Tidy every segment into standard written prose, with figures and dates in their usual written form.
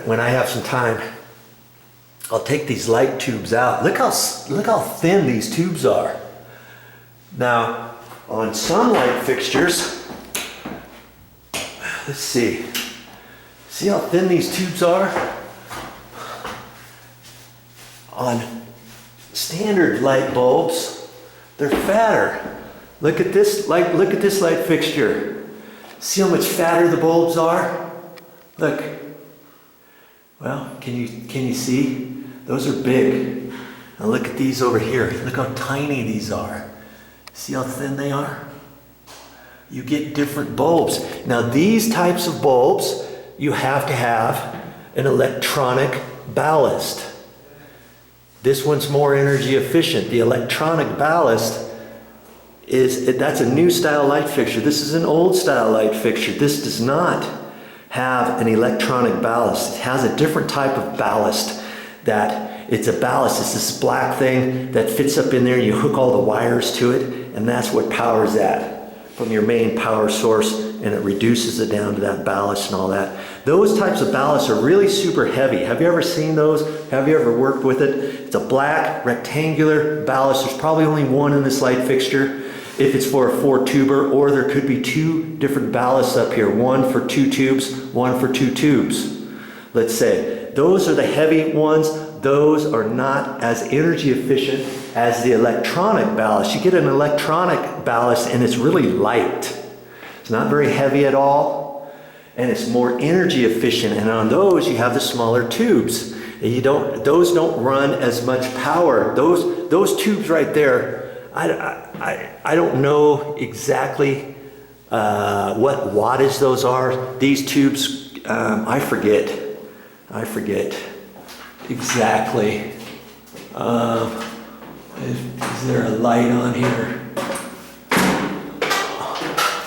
when I have some time, I'll take these light tubes out. Look how thin these tubes are. Now, on some light fixtures, let's see. See how thin these tubes are? On standard light bulbs, they're fatter. Look at this light fixture. See how much fatter the bulbs are? Look. Well, can you see? Those are big. Now look at these over here. Look how tiny these are. See how thin they are? You get different bulbs. Now these types of bulbs, you have to have an electronic ballast. This one's more energy efficient. The electronic ballast that's a new style light fixture. This is an old style light fixture. This does not have an electronic ballast. It has a different type of ballast. It's a ballast. It's this black thing that fits up in there, and you hook all the wires to it, and that's what powers that from your main power source, and it reduces it down to that ballast and all that. Those types of ballasts are really super heavy. Have you ever seen those? Have you ever worked with it? It's a black rectangular ballast. There's probably only one in this light fixture if it's for a 4-tuber, or there could be 2 different ballasts up here, one for 2 tubes, one for 2 tubes. Let's say those are the heavy ones. Those are not as energy efficient as the electronic ballast. You get an electronic ballast and it's really light. It's not very heavy at all, and it's more energy efficient. And on those you have the smaller tubes. And those don't run as much power. Those tubes right there, I don't know exactly what wattage those are. These tubes, I forget exactly. Is there a light on here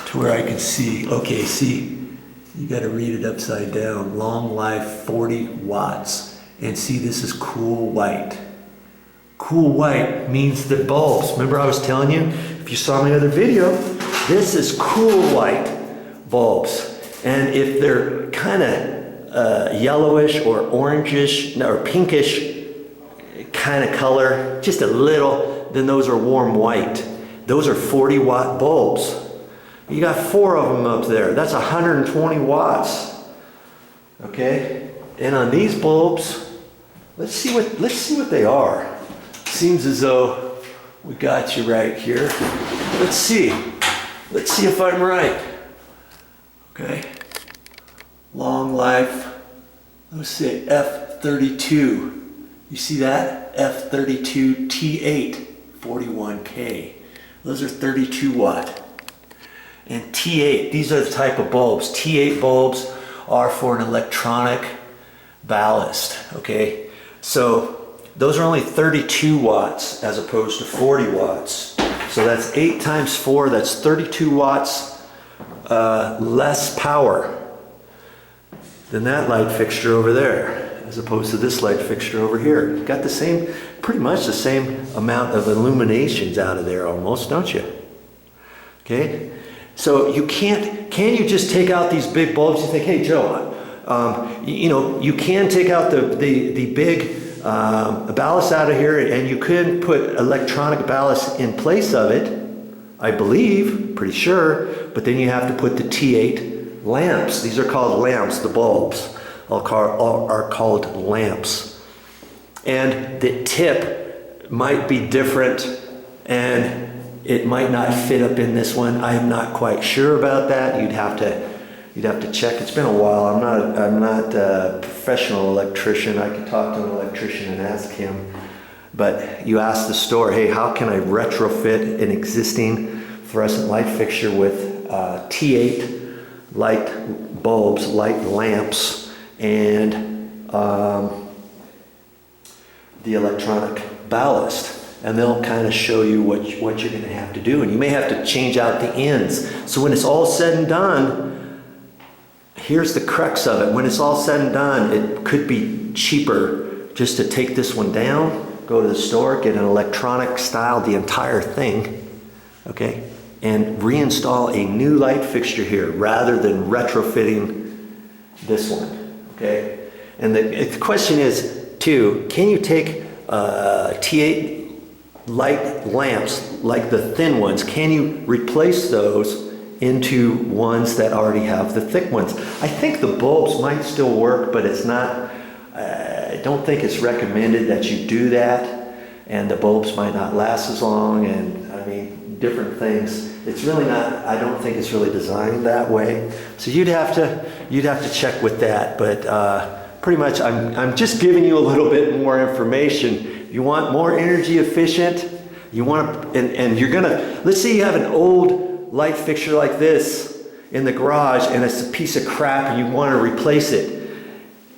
to where I can see? Okay, see, you got to read it upside down. Long life, 40 watts. And see, this is cool white. Cool white means the bulbs. Remember I was telling you, if you saw my other video, this is cool white bulbs. And if they're kind of yellowish or orangish or pinkish kind of color, just a little, then those are warm white. Those are 40 watt bulbs. You got 4 of them up there. That's 120 watts. Okay? And on these bulbs, let's see what they are. Seems as though we got you right here. Let's see if I'm right. Okay. Long life. Let's say F32. You see that? F32 T8 41K. Those are 32 watt. And T8, these are the type of bulbs. T8 bulbs are for an electronic ballast. Okay. So those are only 32 watts as opposed to 40 watts. So that's 8 times 4, that's 32 watts less power than that light fixture over there, as opposed to this light fixture over here. You've got the same, pretty much the same amount of illuminations out of there almost, don't you? Okay? So you can you just take out these big bulbs? You think, hey Joe, you can take out the big ballast out of here, and you could put electronic ballast in place of it, I believe, pretty sure, but then you have to put the T8 lamps. These are called lamps, the bulbs are called lamps. And the tip might be different, and it might not fit up in this one. I am not quite sure about that. You'd have to check. It's been a while. I'm not a professional electrician. I could talk to an electrician and ask him. But you ask the store, hey, how can I retrofit an existing fluorescent light fixture with T8 light bulbs, light lamps, and the electronic ballast? And they'll kind of show you what you're going to have to do. And you may have to change out the ends. So when it's all said and done, here's the crux of it. When it's all said and done, it could be cheaper just to take this one down, go to the store, get an electronic style, the entire thing, okay, and reinstall a new light fixture here rather than retrofitting this one, okay? And the question is, too, can you take T8 light lamps, like the thin ones, can you replace those into ones that already have the thick ones? I think the bulbs might still work, but it's not, I don't think it's recommended that you do that, and the bulbs might not last as long, and I mean, different things. It's really not, I don't think it's really designed that way. So you'd have to check with that, but pretty much I'm just giving you a little bit more information. You want more energy efficient, you want to, and you're gonna, let's say you have an old light fixture like this in the garage and it's a piece of crap and you want to replace it.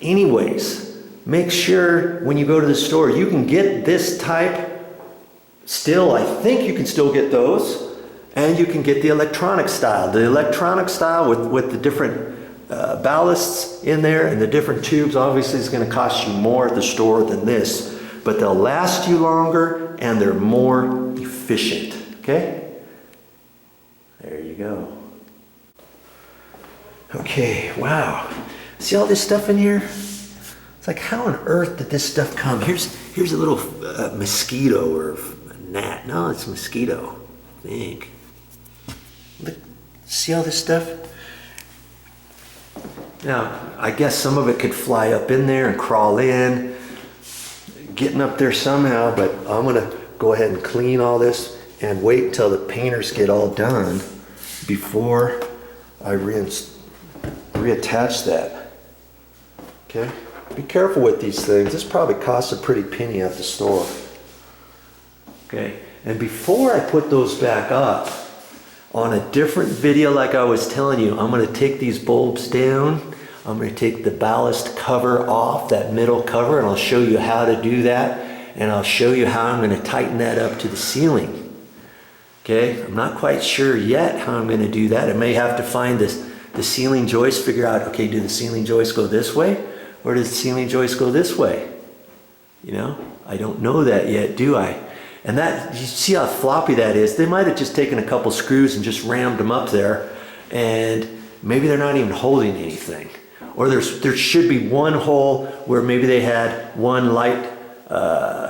Anyways, make sure when you go to the store, you can get this type still. I think you can still get those, and you can get the electronic style. The electronic style with the different ballasts in there and the different tubes obviously is going to cost you more at the store than this, but they'll last you longer and they're more efficient. Okay? There you go. Okay, wow. See all this stuff in here? It's like, how on earth did this stuff come? Here's a little mosquito or gnat. No, it's a mosquito, I think. Look, see all this stuff? Now, I guess some of it could fly up in there and crawl in, getting up there somehow, but I'm gonna go ahead and clean all this and wait until the painters get all done before I reattach that. Okay? Be careful with these things. This probably costs a pretty penny at the store. Okay, and before I put those back up, on a different video like I was telling you, I'm going to take these bulbs down. I'm going to take the ballast cover off, that middle cover, and I'll show you how to do that. And I'll show you how I'm going to tighten that up to the ceiling. Okay, I'm not quite sure yet how I'm going to do that. I may have to find the ceiling joist, figure out, okay, do the ceiling joist go this way? Or does the ceiling joist go this way? You know, I don't know that yet, do I? And that, you see how floppy that is? They might have just taken a couple screws and just rammed them up there, and maybe they're not even holding anything. Or there should be one hole where maybe they had one light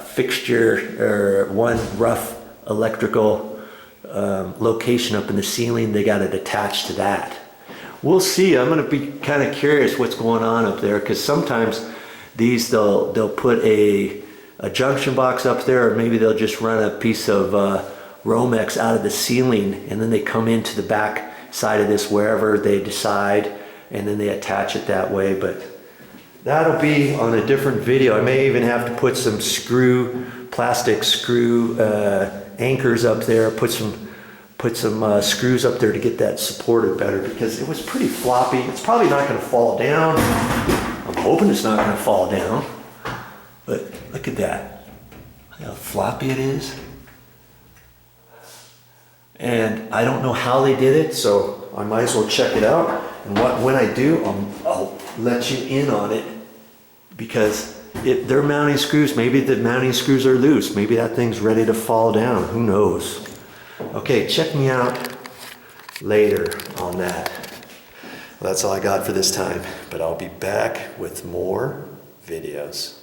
fixture or one rough electrical location up in the ceiling. They got it attached to that. We'll see. I'm going to be kind of curious what's going on up there, because sometimes these they'll put a junction box up there, or maybe they'll just run a piece of Romex out of the ceiling, and then they come into the back side of this wherever they decide, and then they attach it that way. But that'll be on a different video. I may even have to put some plastic screw anchors up there, put some screws up there to get that supported better, because it was pretty floppy. It's probably not going to fall down. I'm hoping it's not going to fall down. But look at that. Look how floppy it is. And I don't know how they did it, so I might as well check it out. And when I do, I'll let you in on it, because they're mounting screws. Maybe the mounting screws are loose. Maybe that thing's ready to fall down. Who knows? Okay, check me out later on that. Well, that's all I got for this time, but I'll be back with more videos.